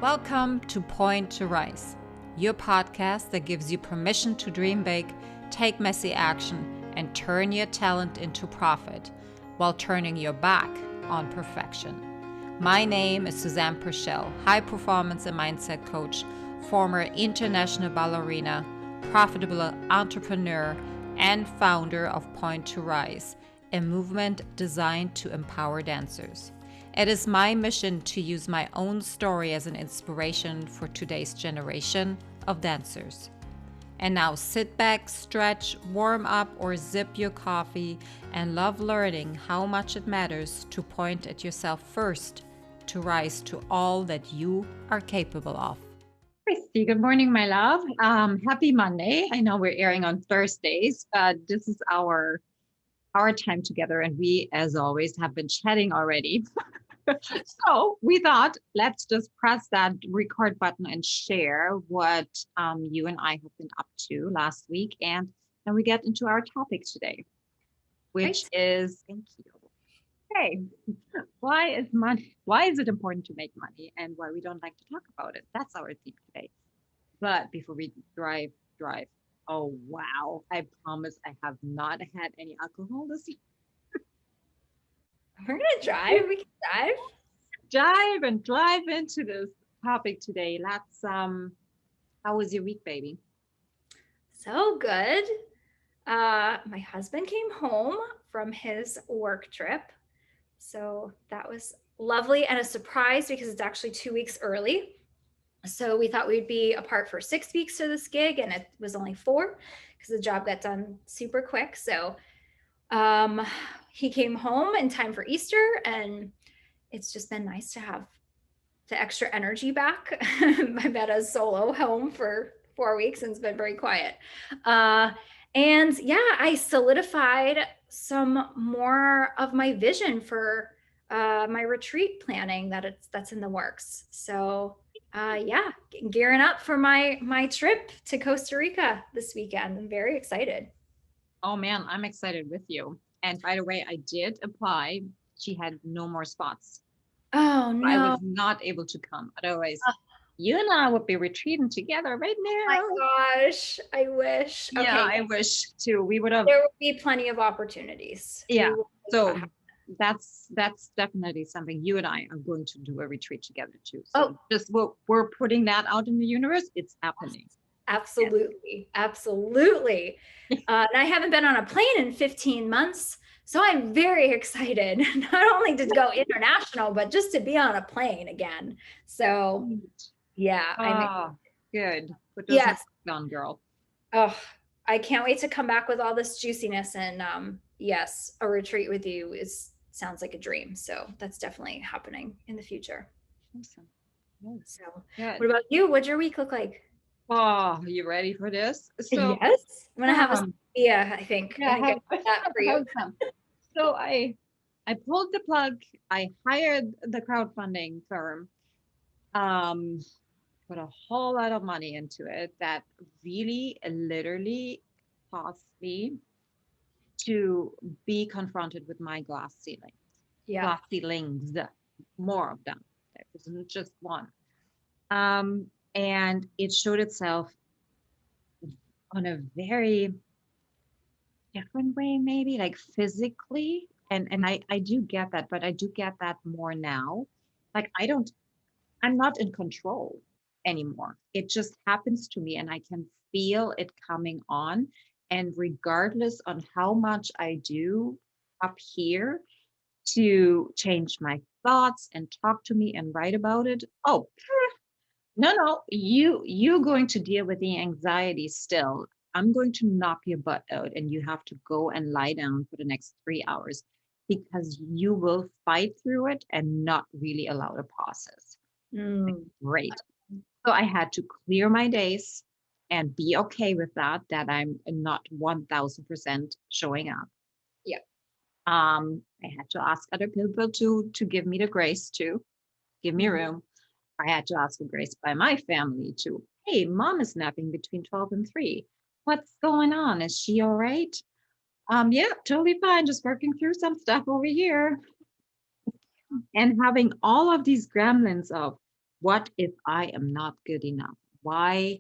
Welcome to Point to Rise, your podcast that gives you permission to dream big, take messy action, and turn your talent into profit while turning your back on perfection. My name is Suzanne Purcell, high performance and mindset coach, former international ballerina, profitable entrepreneur, and founder of Point to Rise, a movement designed to empower dancers. It is my mission to use my own story as an inspiration for today's generation of dancers. And now sit back, stretch, warm up, or sip your coffee and love learning how much it matters to point at yourself first to rise to all that you are capable of. Christy, good morning, my love. Happy Monday. I know we're airing on Thursdays, but this is our time together, and we, as always, have been chatting already. So we thought, let's just press that record button and share what you and I have been up to last week, and then we get into our topic today, which is, thank you. Hey, why is it important to make money, and why we don't like to talk about it? That's our theme today. But before we drive, oh wow, I promise I have not had any alcohol this year. We're gonna drive. We can drive into this topic today. Let's how was your week, baby? So good. My husband came home from his work trip, so that was lovely and a surprise because it's actually 2 weeks early. So we thought we'd be apart for 6 weeks for this gig, and it was only 4 because the job got done super quick. So he came home in time for Easter, and it's just been nice to have the extra energy back. I've had a solo home for 4 weeks and it's been very quiet. And yeah, I solidified some more of my vision for my retreat planning that's in the works. So yeah, gearing up for my trip to Costa Rica this weekend. I'm very excited. Oh man, I'm excited with you. And by the way, I did apply. She had no more spots. Oh no. I was not able to come. Otherwise, you and I would be retreating together right now. Oh my gosh, I wish. Yeah, okay. I wish too. We would have. There would be plenty of opportunities. Yeah. So that's definitely something you and I are going to do a retreat together too. So just we're putting that out in the universe. It's happening. Absolutely. Absolutely. And I haven't been on a plane in 15 months. So I'm very excited, not only to go international, but just to be on a plane again. So yeah. Good. Put those on, girl. Oh, I can't wait to come back with all this juiciness. And yes, a retreat with you sounds like a dream. So that's definitely happening in the future. Awesome. So what about you? What'd your week look like? Oh, you ready for this? So yes, I'm gonna have a I think. Yeah, I got that for you. So I pulled the plug. I hired the crowdfunding firm. Put a whole lot of money into it that really literally caused me to be confronted with my glass ceiling. Yeah. Glass ceilings, more of them. There wasn't just one. And it showed itself on a very different way, maybe like physically. And I do get that, but I do get that more now. Like I'm not in control anymore. It just happens to me and I can feel it coming on. And regardless on how much I do up here to change my thoughts and talk to me and write about it, no, you're going to deal with the anxiety still. I'm going to knock your butt out and you have to go and lie down for the next 3 hours because you will fight through it and not really allow the process. Great. So I had to clear my days and be okay with that I'm not 1000% showing up. Yeah. I had to ask other people to give me the grace to give me room. I had to ask for grace by my family too. Hey, mom is napping between 12 and 3. What's going on? Is she all right? Yeah, totally fine. Just working through some stuff over here. And having all of these gremlins of what if I am not good enough? Why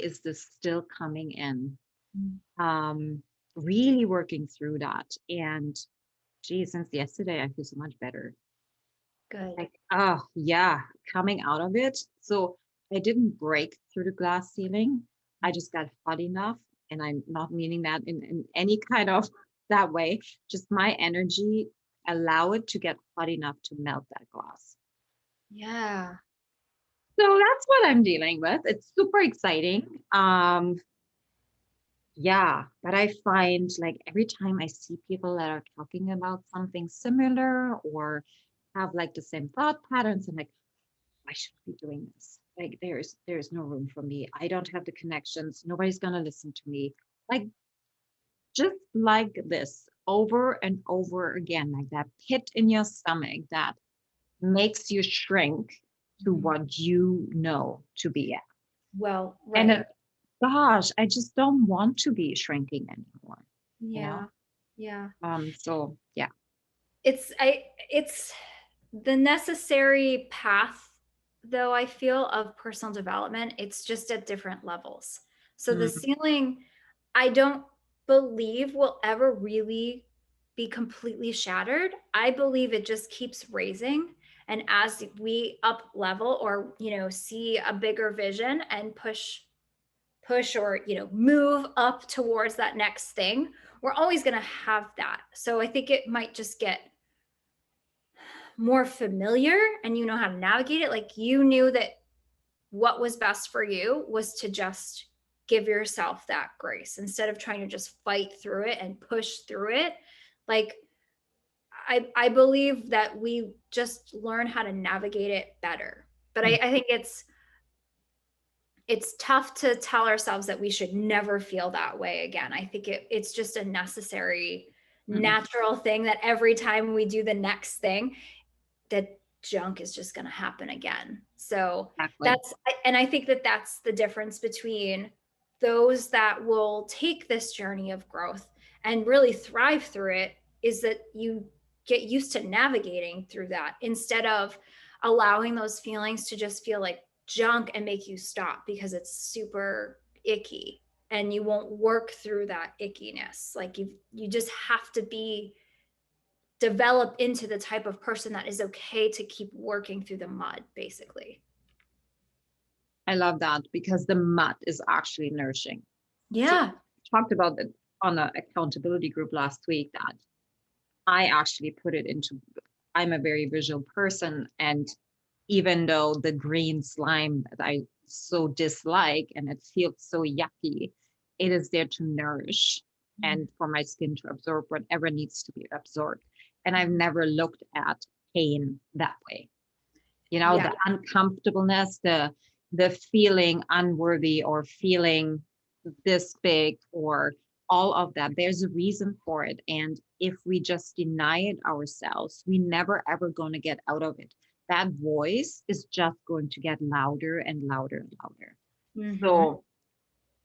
is this still coming in? Mm. Really working through that. And geez, since yesterday, I feel so much better. Good. Like, oh yeah, coming out of it. So I didn't break through the glass ceiling. I just got hot enough. And I'm not meaning that in any kind of that way. Just my energy, allow it to get hot enough to melt that glass. Yeah. So that's what I'm dealing with. It's super exciting. Yeah, but I find like every time I see people that are talking about something similar or have like the same thought patterns, I'm like, why should I be doing this? Like there's no room for me. I don't have the connections. Nobody's gonna listen to me. Like just like this over and over again, like that pit in your stomach that makes you shrink to Mhm. what you know to be at. Well, And right. gosh, I just don't want to be shrinking anymore, you know? Yeah. Yeah. So yeah. It's the necessary path, though, I feel, of personal development. It's just at different levels. So the Mm, ceiling, I don't believe will ever really be completely shattered. I believe it just keeps raising. And as we up level or, see a bigger vision and push or, move up towards that next thing, we're always going to have that. So I think it might just get more familiar and you know how to navigate it. Like you knew that what was best for you was to just give yourself that grace instead of trying to just fight through it and push through it. Like I believe that we just learn how to navigate it better. But mm, I think it's tough to tell ourselves that we should never feel that way again. I think it's just a necessary, mm, natural thing that every time we do the next thing, that junk is just going to happen again. So exactly. and I think that that's the difference between those that will take this journey of growth and really thrive through it, is that you get used to navigating through that instead of allowing those feelings to just feel like junk and make you stop because it's super icky and you won't work through that ickiness. Like you just have to be develop into the type of person that is okay to keep working through the mud, basically. I love that because the mud is actually nourishing. So Yeah. talked about it on an accountability group last week that I actually put it into, I'm a very visual person. And even though the green slime that I so dislike and it feels so yucky, it is there to nourish and for my skin to absorb whatever needs to be absorbed. And I've never looked at pain that way. Yeah. The uncomfortableness, the feeling unworthy or feeling this big or all of that. There's a reason for it. And if we just deny it ourselves, we never ever going to get out of it. That voice is just going to get louder and louder and louder. Mm-hmm. So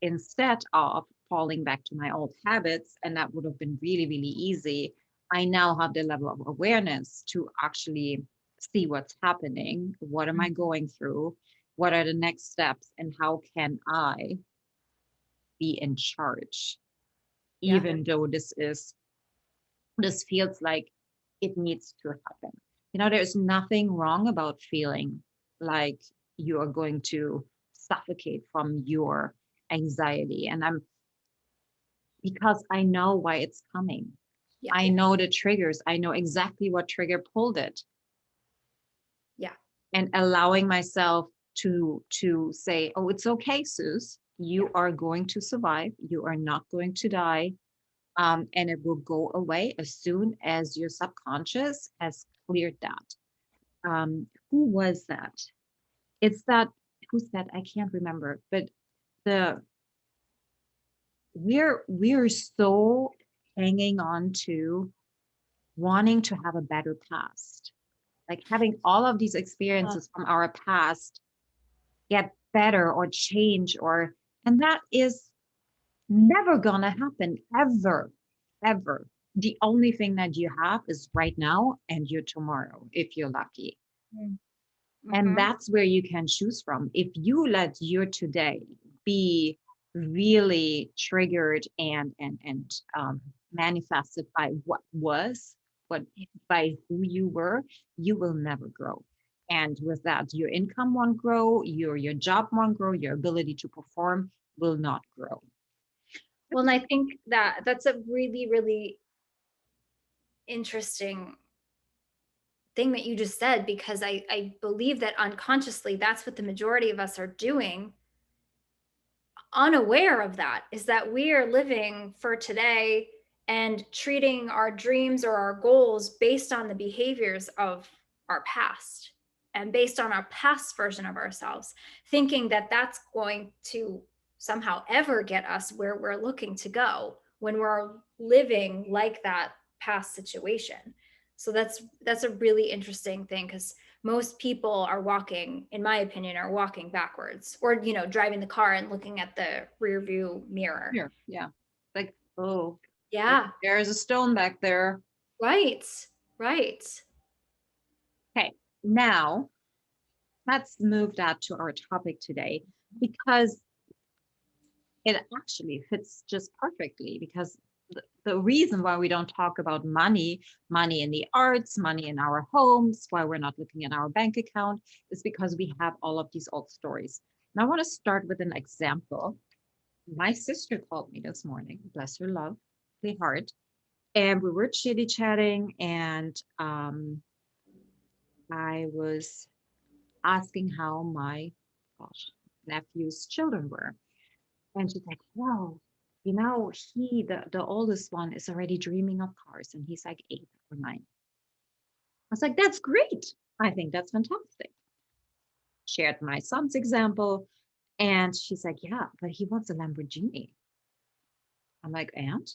instead of falling back to my old habits, and that would have been really, really easy, I now have the level of awareness to actually see what's happening. What am I going through? What are the next steps? And how can I be in charge? Yeah. Even though this feels like it needs to happen. There's nothing wrong about feeling like you are going to suffocate from your anxiety. And because I know why it's coming. Yeah. I know the triggers. I know exactly what trigger pulled it. Yeah. And allowing myself to say, oh, it's okay, Suze. You Yeah. are going to survive. You are not going to die. And it will go away as soon as your subconscious has cleared that. Who was that? It's that, who's that? I can't remember, but the we're so hanging on to wanting to have a better past, like having all of these Uh, experiences from our past get better or change, and that is never gonna happen ever. The only thing that you have is right now and your tomorrow, if you're lucky. mm, And Mhm. that's where you can choose from. If you let your today be really triggered and manifested by what was, what by who you were, you will never grow. And with that, your income won't grow, your job won't grow, your ability to perform will not grow. Well, and I think that that's a really, really interesting thing that you just said, because I believe that unconsciously that's what the majority of us are doing, unaware of that, is that we are living for today and treating our dreams or our goals based on the behaviors of our past and based on our past version of ourselves, thinking that that's going to somehow ever get us where we're looking to go when we're living like that past situation. So that's a really interesting thing, because most people are walking, in my opinion, are walking backwards, or driving the car and looking at the rear view mirror. Here, yeah. Like, oh, Yeah, there's a stone back there. right, right. Okay, now let's move that to our topic today, because it actually fits just perfectly. Because the reason why we don't talk about money in the arts, money in our homes, why we're not looking at our bank account, is because we have all of these old stories. And I want to start with an example. My sister called me this morning, bless her lovely heart, and we were chitty chatting, and I was asking how my gosh, nephew's children were. And she's like, "Whoa, the oldest one is already dreaming of cars, and he's like 8 or 9." I was like, "That's great. I think that's fantastic." Shared my son's example, and she's like, "Yeah, but he wants a Lamborghini." I'm like, "And?"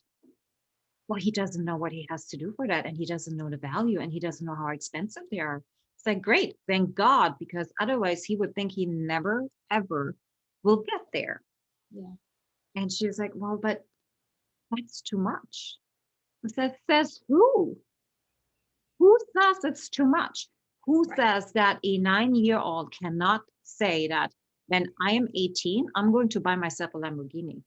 "Well, he doesn't know what he has to do for that, and he doesn't know the value, and he doesn't know how expensive they are." It's like, great, thank God, because otherwise he would think he never, ever will get there. Yeah. And she was like, "Well, but that's too much." I said, "Says who? Who says it's too much? Who Right. says that a 9-year-old cannot say that when I am 18, I'm going to buy myself a Lamborghini?"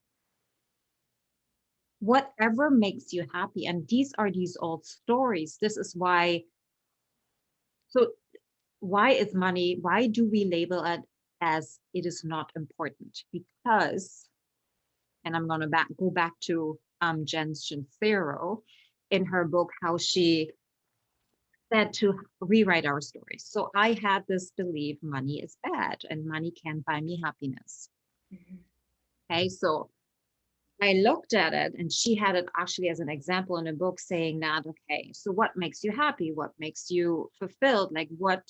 Whatever makes you happy. And these are these old stories. This is why. So, why is money, why do we label it as it is not important? Because, and I'm going to go back to Jen Sincero in her book, how she said to rewrite our stories. So I had this belief money is bad and money can't buy me happiness. Mhm. Okay, so I looked at it, and she had it actually as an example in a book, saying that, okay, so what makes you happy? What makes you fulfilled? Like, what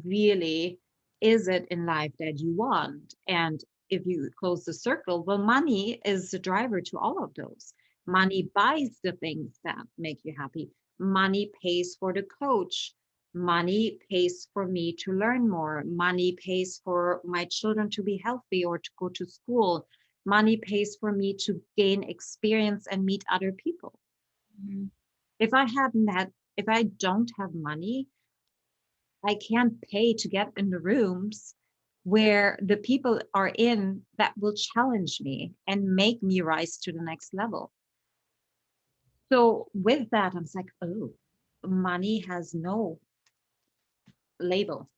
really is it in life that you want? And if you close the circle, well, money is the driver to all of those. Money buys the things that make you happy. Money pays for the coach. Money pays for me to learn more. Money pays for my children to be healthy or to go to school. Money pays for me to gain experience and meet other people. Mhm. If if I don't have money, I can't pay to get in the rooms where the people are in that will challenge me and make me rise to the next level. So with that, I'm like, oh, money has no label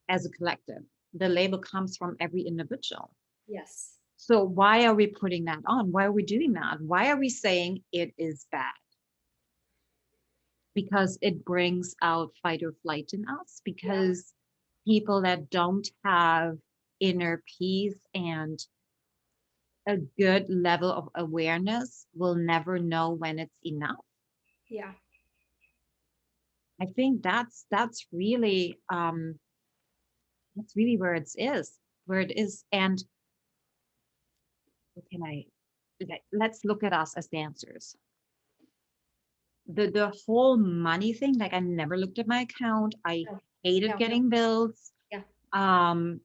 as a collective. The label comes from every individual. Yes. So why are we putting that on? Why are we doing that? Why are we saying it is bad? Because it brings out fight or flight in us, Yeah. because people that don't have inner peace and a good level of awareness will never know when it's enough. Yeah. I think that's really where it is. And what can I let's look at us as dancers. The whole money thing, like I never looked at my account. I No. hated No. getting bills. Yeah. um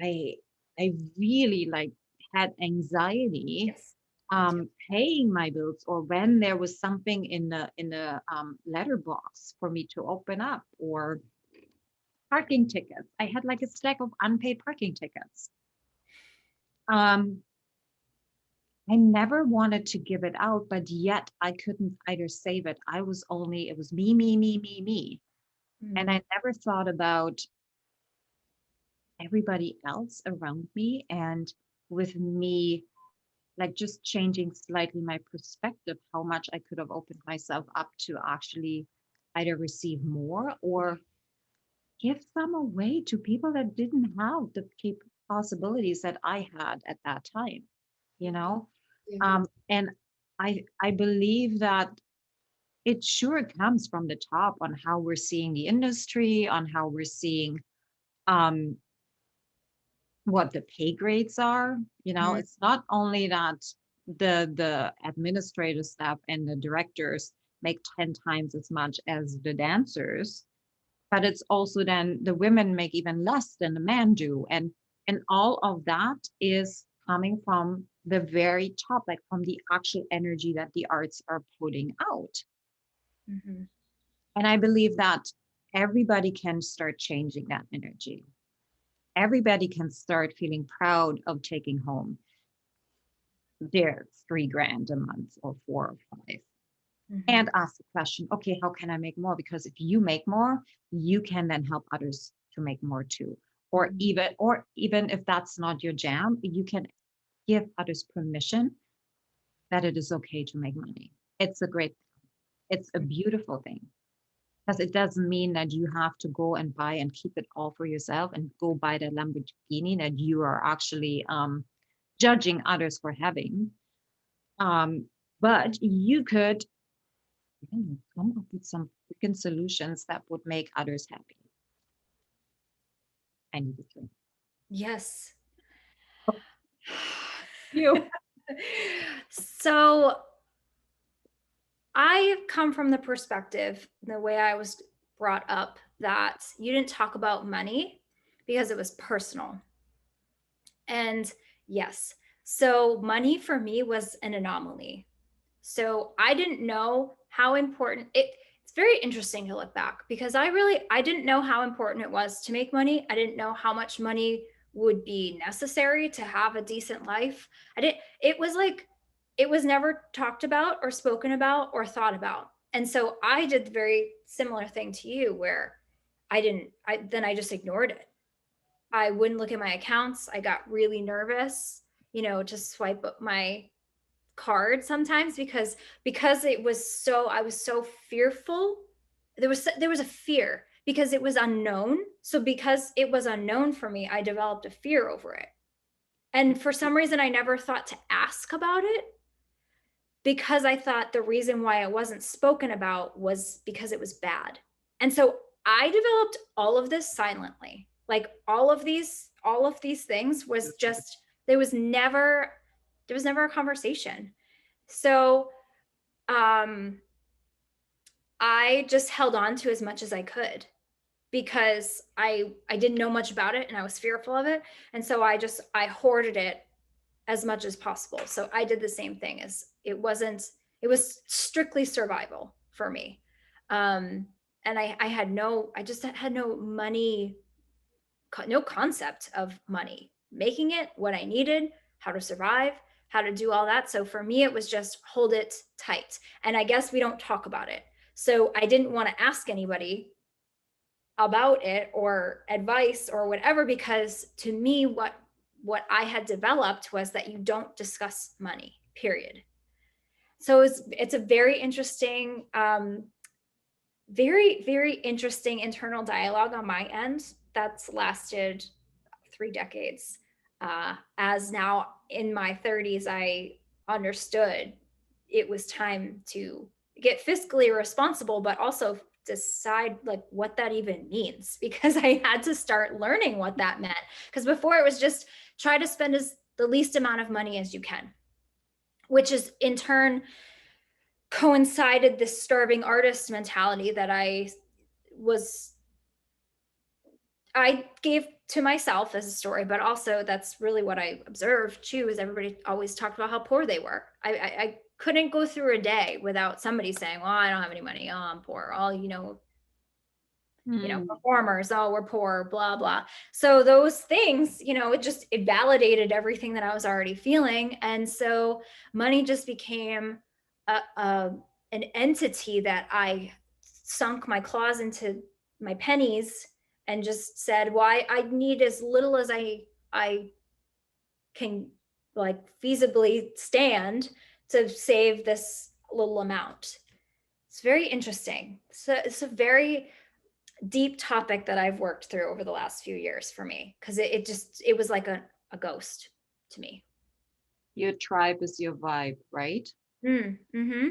i I really like had anxiety Yes. Me too. paying my bills, or when there was something in the letterbox for me to open up, or parking tickets. I had like a stack of unpaid parking tickets. Um, I never wanted to give it out, but yet I couldn't either save it. It was me, me, me, me, me. And I never thought about everybody else around me. And with me, like just changing slightly my perspective, how much I could have opened myself up to actually either receive more or give some away to people that didn't have the possibilities that I had at that time, you know? Yeah. And I believe that it sure comes from the top on how we're seeing the industry, on how we're seeing um, what the pay grades are. Mhm. It's not only that the administrative staff and the directors make 10 times as much as the dancers, but it's also then the women make even less than the men do. And all of that is coming from the very top, like from the actual energy that the arts are putting out. Mhm. And I believe that everybody can start changing that energy. Everybody can start feeling proud of taking home their 3 grand a month or 4 or 5, Mhm. and ask the question, okay, how can I make more? Because if you make more, you can then help others to make more too. Or Mhm. even if that's not your jam, you can give others permission that it is okay to make money. It's a beautiful thing, because it doesn't mean that you have to go and buy and keep it all for yourself and go buy the Lamborghini that you are actually judging others for having. But you could come up with some freaking solutions that would make others happy. I need to drink. Yes. You. So I come from the perspective, the way I was brought up, that you didn't talk about money because it was personal. And yes, so money for me was an anomaly. So I didn't know how important it's very interesting to look back because I didn't know how important it was to make money. I didn't know how much money would be necessary to have a decent life. It was like it was never talked about or spoken about or thought about. And so I did the very similar thing to you where I just ignored it. I wouldn't look at my accounts. I got really nervous, to swipe up my card sometimes because it was so I was so fearful. There was a fear because it was unknown. So because it was unknown for me, I developed a fear over it. And for some reason I never thought to ask about it because I thought the reason why it wasn't spoken about was because it was bad. And so I developed all of this silently. Like all of these things was just there was never a conversation. So um I just held on to as much as I could because I didn't know much about it and I was fearful of it. And so I hoarded it as much as possible. So I did the same thing. As it was strictly survival for me. Um and I just had no money, no concept of money, making it, what I needed, how to survive, how to do all that. So for me, it was just hold it tight. And I guess we don't talk about it. So I didn't want to ask anybody about it or advice or whatever, because to me, what I had developed was that you don't discuss money, period. So it's a very interesting, very, very interesting internal dialogue on my end that's lasted 3 decades. As now in my 30s, I understood it was time to get fiscally responsible, but also decide like what that even means, because I had to start learning what that meant. Because before it was just try to spend the least amount of money as you can, which is in turn coincided this starving artist mentality that was I gave to myself as a story, but also that's really what I observed too. Is everybody always talked about how poor they were. I couldn't go through a day without somebody saying, "Well, I don't have any money. Oh, I'm poor." performers, oh, we're poor, blah, blah. So those things, it validated everything that I was already feeling. And so money just became an entity that I sunk my claws into my pennies and just said, well, I need as little as I can like feasibly stand to save this little amount. It's very interesting. So it's a very deep topic that I've worked through over the last few years for me, because it was like a ghost to me. Your tribe is your vibe, right? Mm-hmm.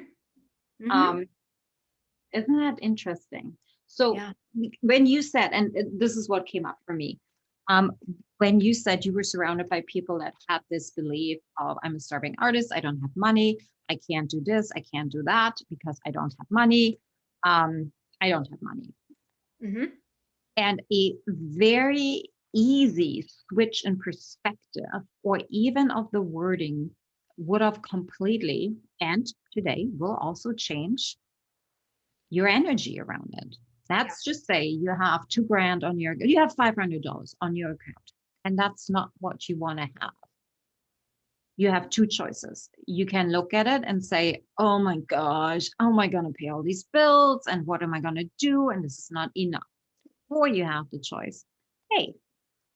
Isn't that interesting? So Yeah. when you said, and this is what came up for me, when you said you were surrounded by people that had this belief of, I'm a starving artist, I don't have money, I can't do this, I can't do that because I don't have money. I don't have money. Mm-hmm. And a very easy switch in perspective, or even of the wording, would have completely, and today will also change your energy around it. Let's just say you have $2,000 on you have $500 on your account, and that's not what you want to have. You have two choices. You can look at it and say, oh my gosh, how am I going to pay all these bills? And what am I going to do? And this is not enough. Or you have the choice, hey,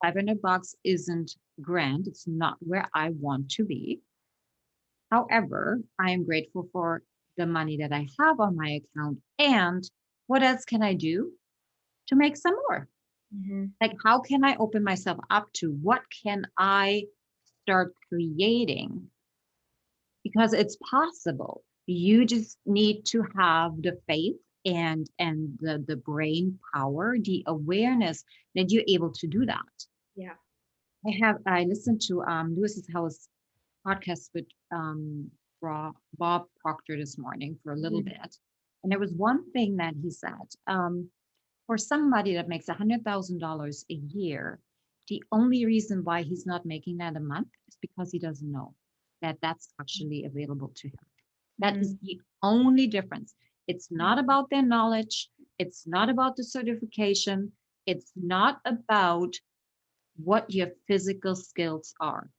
$500 isn't grand. It's not where I want to be. However, I am grateful for the money that I have on my account. And what else can I do to make some more? Mm-hmm. Like, how can I open myself up to what can I start creating? Because it's possible. You just need to have the faith and the brain power, the awareness that you're able to do that. Yeah. I listened to Lewis's House podcast with Bob Proctor this morning for a little bit. And there was one thing that he said, for somebody that makes $100,000 a year, the only reason why he's not making that a month is because he doesn't know that that's actually available to him. That is the only difference. It's not about their knowledge. It's not about the certification. It's not about what your physical skills are.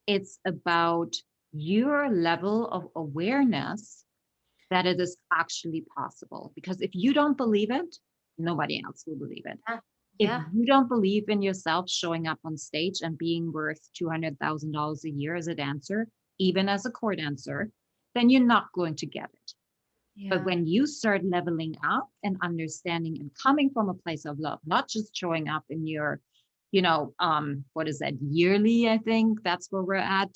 It's about your level of awareness that it is actually possible. Because if you don't believe it, nobody else will believe it. If you don't believe in yourself showing up on stage and being worth $200,000 a year as a dancer, even as a core dancer, then you're not going to get it. Yeah. But when you start leveling up and understanding and coming from a place of love, not just showing up in your, what is that, yearly, I think that's where we're at,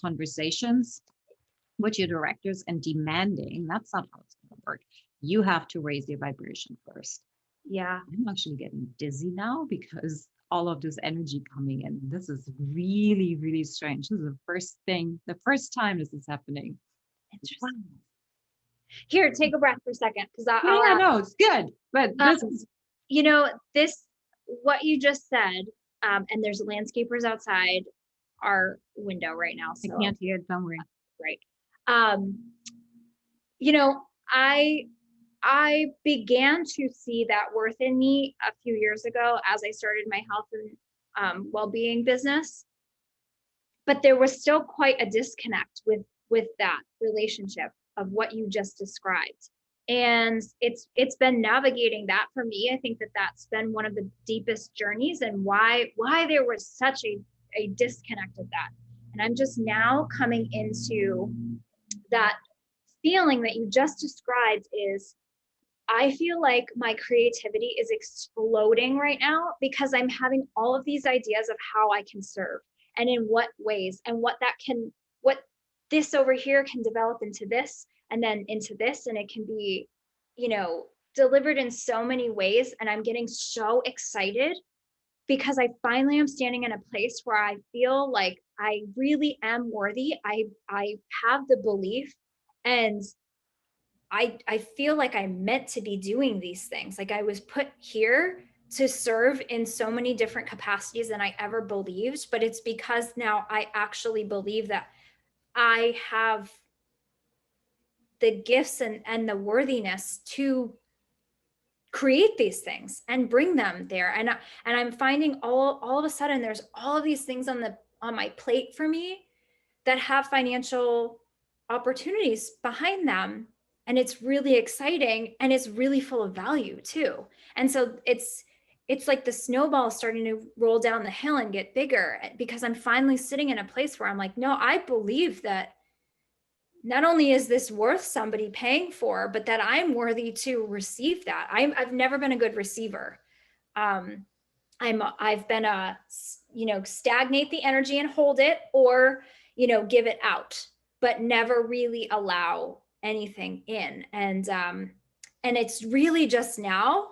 conversations with your directors and demanding, that's not how it's going to work. You have to raise your vibration first. Yeah. I'm actually getting dizzy now because all of this energy coming in. This is really, really strange. This is the first time this is happening. Interesting. Wow. Here, take a breath for a second, because no, it's good. But this is, what you just said, and there's landscapers outside our window right now. So I can't hear it. Don't worry. Right. I began to see that worth in me a few years ago as I started my health and well-being business. But there was still quite a disconnect with that relationship of what you just described. And it's been navigating that for me. I think that's been one of the deepest journeys, and why there was such a disconnect of that. And I'm just now coming into that feeling that you just described. Is I feel like my creativity is exploding right now because I'm having all of these ideas of how I can serve and in what ways, and what this over here can develop into this and then into this. And it can be, delivered in so many ways. And I'm getting so excited because I finally am standing in a place where I feel like I really am worthy. I have the belief, and I feel like I'm meant to be doing these things. Like I was put here to serve in so many different capacities than I ever believed. But it's because now I actually believe that I have the gifts and the worthiness to create these things and bring them there. And I'm finding all of a sudden there's all of these things on my plate for me that have financial opportunities behind them. And it's really exciting, and it's really full of value too. And so it's like the snowball starting to roll down the hill and get bigger, because I'm finally sitting in a place where I'm like, no, I believe that not only is this worth somebody paying for, but that I'm worthy to receive that. I've never been a good receiver. I've been stagnate the energy and hold it, or, give it out, but never really allow anything in. And it's really just now,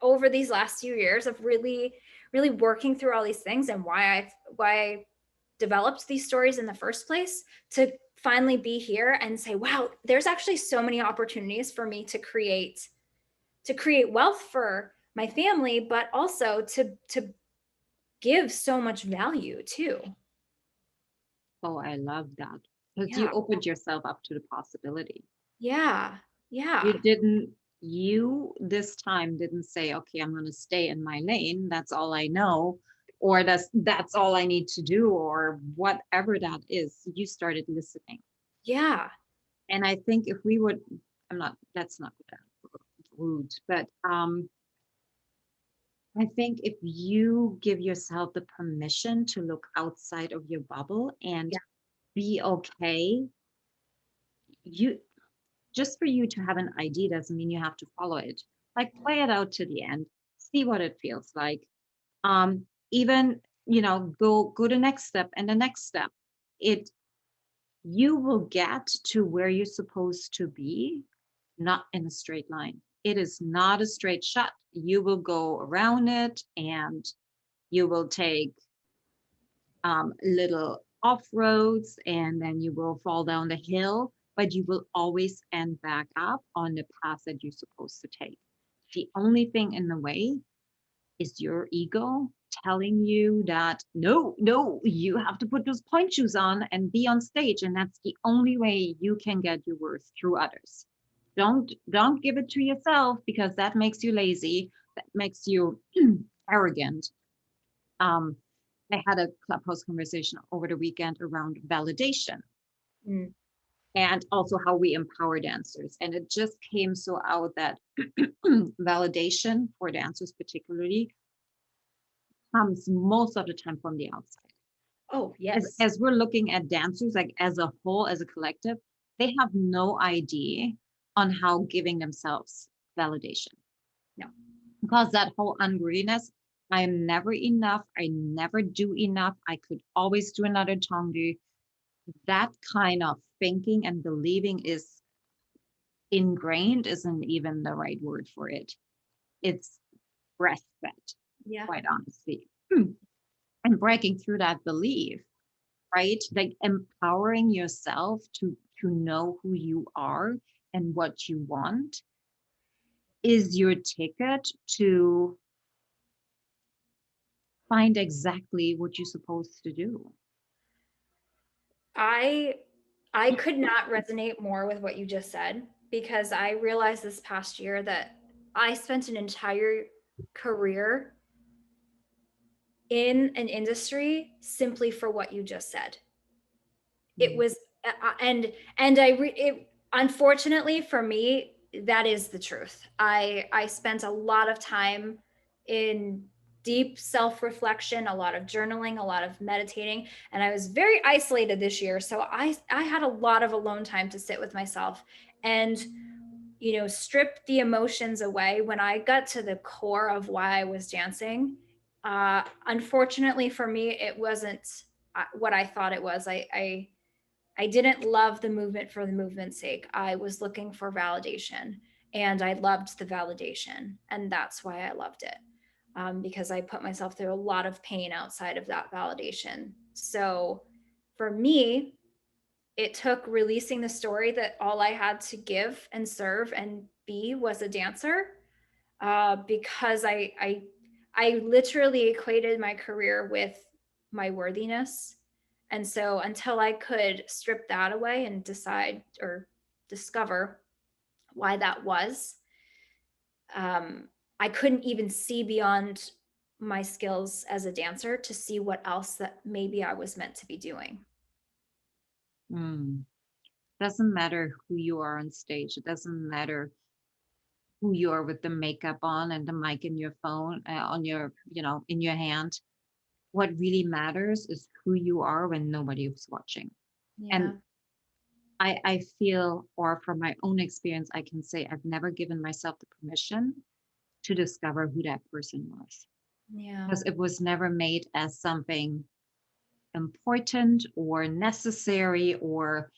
over these last few years of really, really working through all these things, and why I developed these stories in the first place, to finally be here and say, wow, there's actually so many opportunities for me to create wealth for my family, but also to give so much value too. Oh, I love that. Because Yeah. you opened yourself up to the possibility. Yeah. You this time didn't say, okay, I'm going to stay in my lane. That's all I know. Or that's all I need to do, or whatever that is. You started listening. Yeah. And I think if we would, that's not rude, but I think if you give yourself the permission to look outside of your bubble and Yeah. be okay, you just for you to have an idea doesn't mean you have to follow it. Like, play it out to the end, see what it feels like. Even, go the next step and the next step. You will get to where you're supposed to be, not in a straight line. It is not a straight shot. You will go around it, and you will take little off roads, and then you will fall down the hill, but you will always end back up on the path that you're supposed to take. The only thing in the way is your ego telling you that no, you have to put those point shoes on and be on stage, and that's the only way you can get your worth through others. Don't give it to yourself, because that makes you lazy, that makes you arrogant. I had a Clubhouse conversation over the weekend around validation. Mm. And also how we empower dancers. And it just came so out that validation for dancers particularly comes most of the time from the outside. Oh, yes. As we're looking at dancers, like as a whole, as a collective, they have no idea on how giving themselves validation. No. Because that whole unworthiness, I am never enough, I never do enough, I could always do another tango. That kind of thinking and believing is ingrained, isn't even the right word for it. It's breastfed, Yeah. quite honestly. And breaking through that belief, right? Like empowering yourself to know who you are and what you want is your ticket to find exactly what you're supposed to do. I could not resonate more with what you just said, because I realized this past year that I spent an entire career in an industry simply for what you just said. It was and unfortunately for me, that is the truth. I spent a lot of time in deep self-reflection, a lot of journaling, a lot of meditating, and I was very isolated this year. So I had a lot of alone time to sit with myself and strip the emotions away. When I got to the core of why I was dancing, unfortunately for me, it wasn't what I thought it was. I didn't love the movement for the movement's sake. I was looking for validation, and I loved the validation, and that's why I loved it, because I put myself through a lot of pain outside of that validation. So for me, it took releasing the story that all I had to give and serve and be was a dancer, because I literally equated my career with my worthiness. And so until I could strip that away and decide or discover why that was, I couldn't even see beyond my skills as a dancer to see what else that maybe I was meant to be doing. Doesn't matter who you are on stage. It doesn't matter who you are with the makeup on and the mic in your phone, on your, in your hand. What really matters is who you are when nobody is watching. Yeah. And I feel, or from my own experience, I can say I've never given myself the permission to discover who that person was, Yeah. because it was never made as something important or necessary or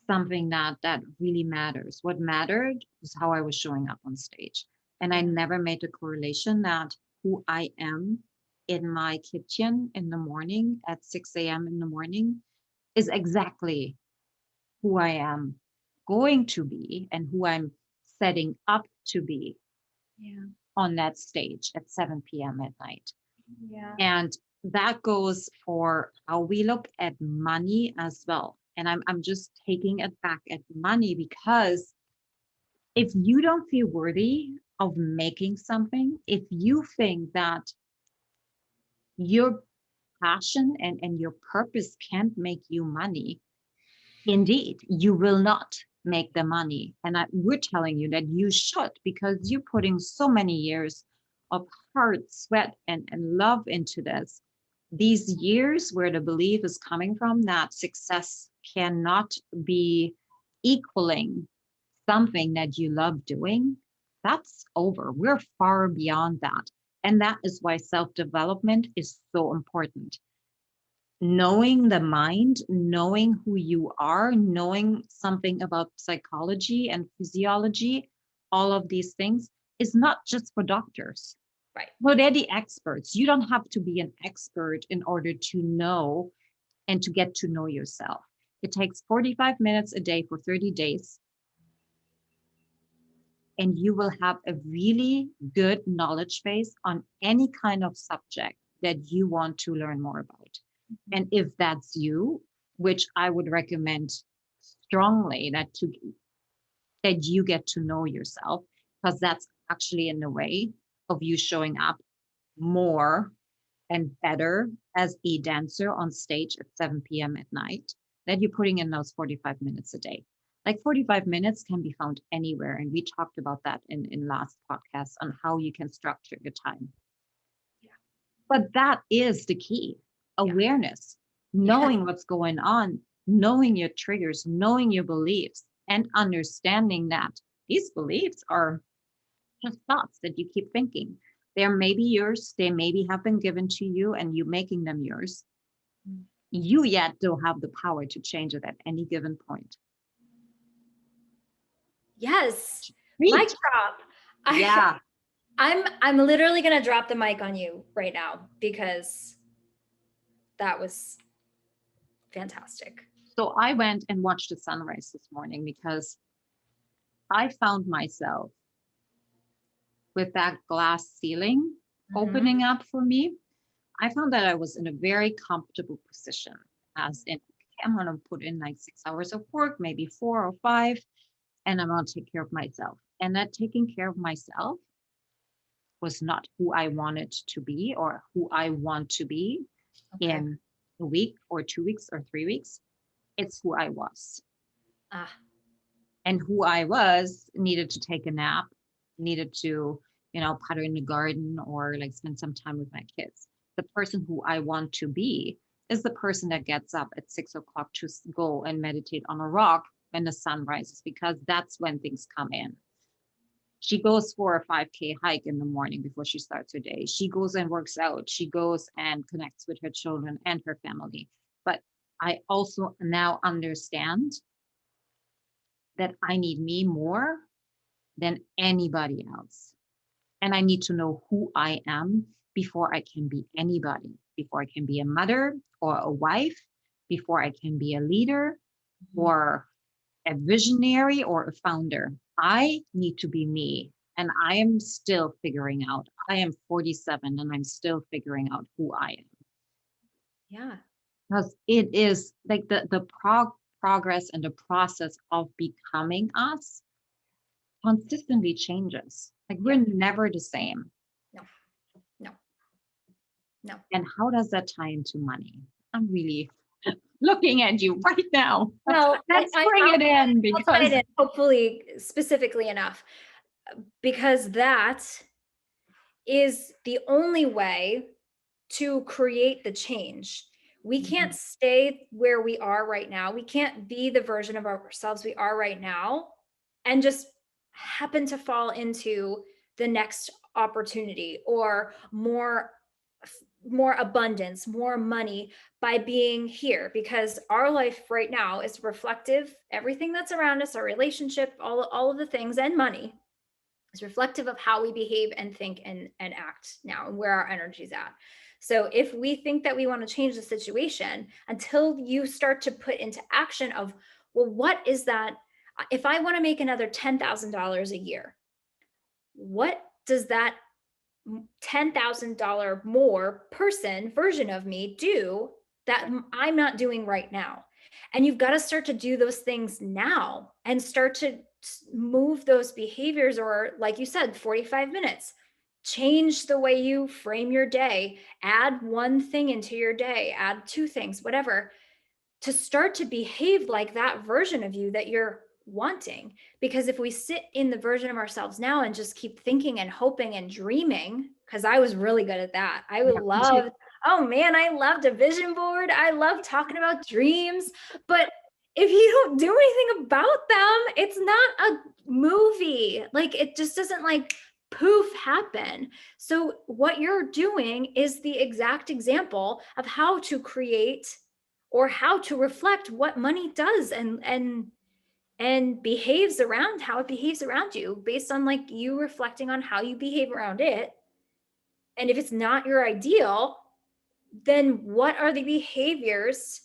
something that really matters. What mattered was how I was showing up on stage. And I Yeah. never made the correlation that who I am in my kitchen in the morning at 6 a.m. in the morning is exactly who I am going to be and who I'm setting up to be Yeah. on that stage at 7 p.m. at night. Yeah. And that goes for how we look at money as well. And I'm just taking it back at money, because if you don't feel worthy of making something, if you think that your passion and your purpose can't make you money, indeed, you will not make the money. And we're telling you that you should, because you're putting so many years of heart, sweat, and love into this. These years where the belief is coming from that success cannot be equaling something that you love doing, that's over. We're far beyond that. And that is why self-development is so important. Knowing the mind, knowing who you are, knowing something about psychology and physiology, all of these things is not just for doctors. Right. Well, they're the experts. You don't have to be an expert in order to know and to get to know yourself. It takes 45 minutes a day for 30 days. And you will have a really good knowledge base on any kind of subject that you want to learn more about. And if that's you, which I would recommend strongly that you get to know yourself, because that's actually in the way of you showing up more and better as a dancer on stage at 7 p.m. at night, that you're putting in those 45 minutes a day. Like 45 minutes can be found anywhere. And we talked about that in last podcast on how you can structure your time. Yeah. But that is the key. Awareness, knowing what's going on, knowing your triggers, knowing your beliefs, and understanding that these beliefs are just thoughts that you keep thinking. They're maybe yours, they maybe have been given to you, and you making them yours. You yet don't have the power to change it at any given point. Yes. Preach. Mic drop. Yeah. I'm literally gonna drop the mic on you right now, because that was fantastic. So I went and watched the sunrise this morning because I found myself with that glass ceiling opening up for me. I found that I was in a very comfortable position, as in, I'm going to put in like 6 hours of work, maybe 4 or 5, and I'm going to take care of myself. And that taking care of myself was not who I wanted to be or who I want to be in a week or 2 weeks or 3 weeks. It's who I was. And who I was needed to take a nap, needed to, putter in the garden or like spend some time with my kids. The person who I want to be is the person that gets up at 6 o'clock to go and meditate on a rock when the sun rises, because that's when things come in. She goes for a 5K hike in the morning before she starts her day. She goes and works out. She goes and connects with her children and her family. But I also now understand that I need me more than anybody else. And I need to know who I am before I can be anybody, before I can be a mother or a wife, before I can be a leader or a visionary or a founder. I need to be me. And I am still figuring out. I am 47 and I'm still figuring out who I am. Yeah. Because it is like the progress and the process of becoming us consistently changes. Like we're never the same. No, no, no. And how does that tie into money? I'm really looking at you right now. Well, Let's bring it in I'll because tie it in, hopefully specifically enough, because that is the only way to create the change. We can't stay where we are right now. We can't be the version of ourselves we are right now and just happen to fall into the next opportunity or more abundance, more money by being here, because our life right now is reflective. Everything that's around us, our relationship, all of the things, and money is reflective of how we behave and think and act now and where our energy's at. So if we think that we want to change the situation, until you start to put into action of, well, what is that? If I want to make another $10,000 a year, what does that $10,000 more version of me do that I'm not doing right now? And you've got to start to do those things now and start to move those behaviors, or like you said, 45 minutes. Change the way you frame your day, add one thing into your day, add two things, whatever, to start to behave like that version of you that you're wanting. Because if we sit in the version of ourselves now and just keep thinking and hoping and dreaming, because I was really good at that. I would love, oh man, I loved a vision board. I love talking about dreams. But if you don't do anything about them, it's not a movie. Like it just doesn't like poof happen. So what you're doing is the exact example of how to create or how to reflect what money does and behaves around, how it behaves around you, based on like you reflecting on how you behave around it. And if it's not your ideal, then what are the behaviors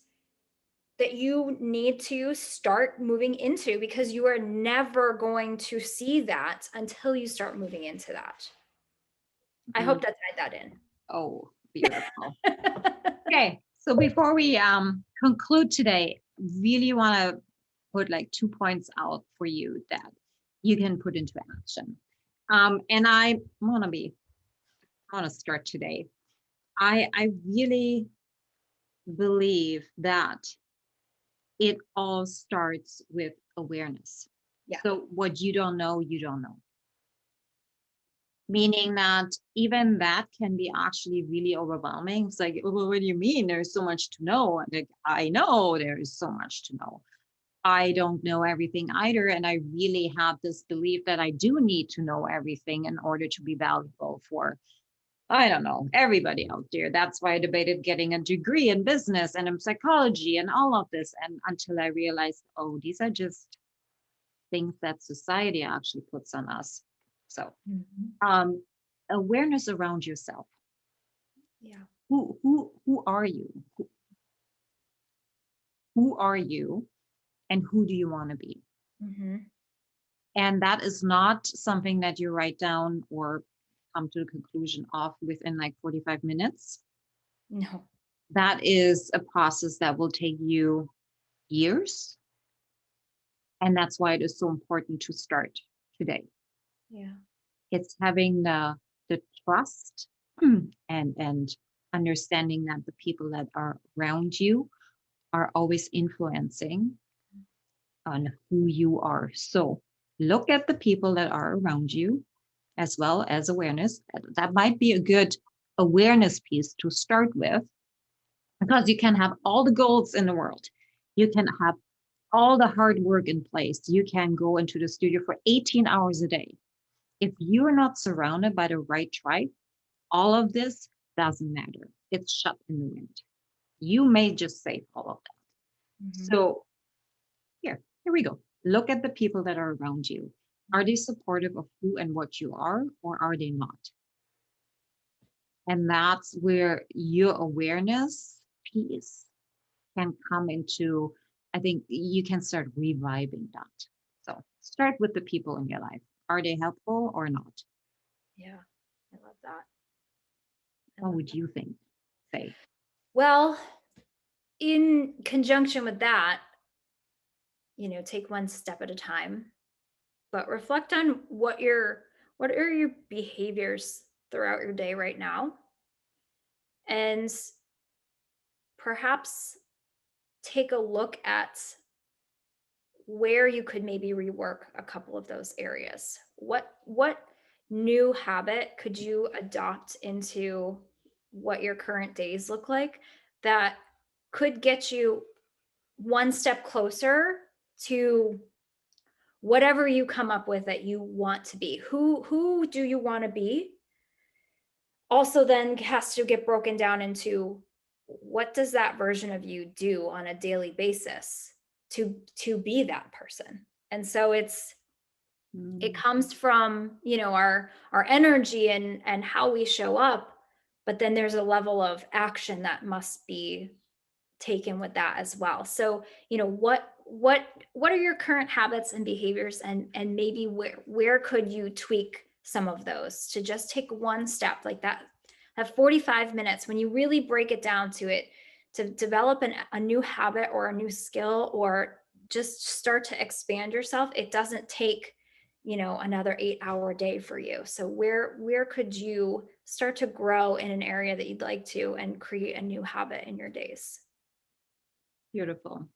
that you need to start moving into? Because you are never going to see that until you start moving into that. I hope that tied that in. Oh, beautiful. Okay, so before we conclude today, really want to put like 2 points out for you that you can put into action. And I want to start today. I really believe that it all starts with awareness. Yeah. So what you don't know, you don't know. Meaning that even that can be actually really overwhelming. It's like, well, what do you mean? There's so much to know. Like, I know there is so much to know. I don't know everything either. And I really have this belief that I do need to know everything in order to be valuable for, I don't know, everybody out there. That's why I debated getting a degree in business and in psychology and all of this. And until I realized, oh, these are just things that society actually puts on us. So awareness around yourself. Yeah. Who are you? Who are you? And who do you want to be? And that is not something that you write down or come to the conclusion of within like 45 minutes. No. That is a process that will take you years. And that's why it is so important to start today. Yeah. It's having the trust and understanding that the people that are around you are always influencing on who you are. So look at the people that are around you, as well as awareness. That might be a good awareness piece to start with, because you can have all the goals in the world. You can have all the hard work in place. You can go into the studio for 18 hours a day. If you're not surrounded by the right tribe, all of this doesn't matter. It's shut in the wind. You may just save all of that. So here we go. Look at the people that are around you. Are they supportive of who and what you are, or are they not? And that's where your awareness piece can come into, I think you can start reviving that. So start with the people in your life. Are they helpful or not? Yeah, I love that. What would you think? Say. Well, in conjunction with that, take one step at a time, but reflect on what you're what are your behaviors throughout your day right now? And perhaps take a look at where you could maybe rework a couple of those areas. What new habit could you adopt into what your current days look like that could get you one step closer to whatever you come up with that you want to be? Who do you want to be? Also then has to get broken down into what does that version of you do on a daily basis to be that person. And so it Mm. comes from, our energy and how we show up, but then there's a level of action that must be taken with that as well. So, what are your current habits and behaviors, and maybe where could you tweak some of those to just take one step like that? Have 45 minutes when you really break it down to it, to develop a new habit or a new skill, or just start to expand yourself. It doesn't take, another 8-hour day for you. So where could you start to grow in an area that you'd like to and create a new habit in your days? Beautiful.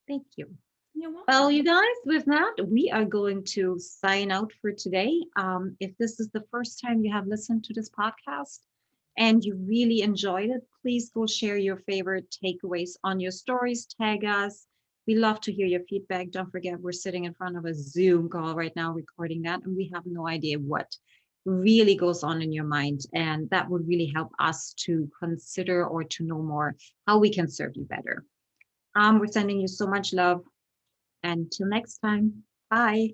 Thank you. You're welcome. Well, you guys, with that, we are going to sign out for today. If this is the first time you have listened to this podcast and you really enjoyed it, please go share your favorite takeaways on your stories, tag us. We love to hear your feedback. Don't forget, we're sitting in front of a Zoom call right now, recording that, and we have no idea what really goes on in your mind. And that would really help us to consider or to know more how we can serve you better. We're sending you so much love. Until next time, bye.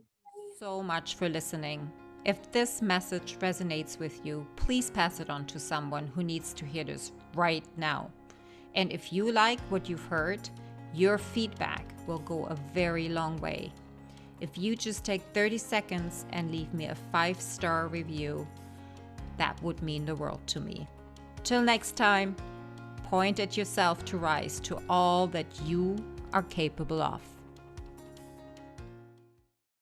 So much for listening. If this message resonates with you, please pass it on to someone who needs to hear this right now. And if you like what you've heard, your feedback will go a very long way. If you just take 30 seconds and leave me a 5-star review, that would mean the world to me. Till next time, point at yourself to rise to all that you are capable of.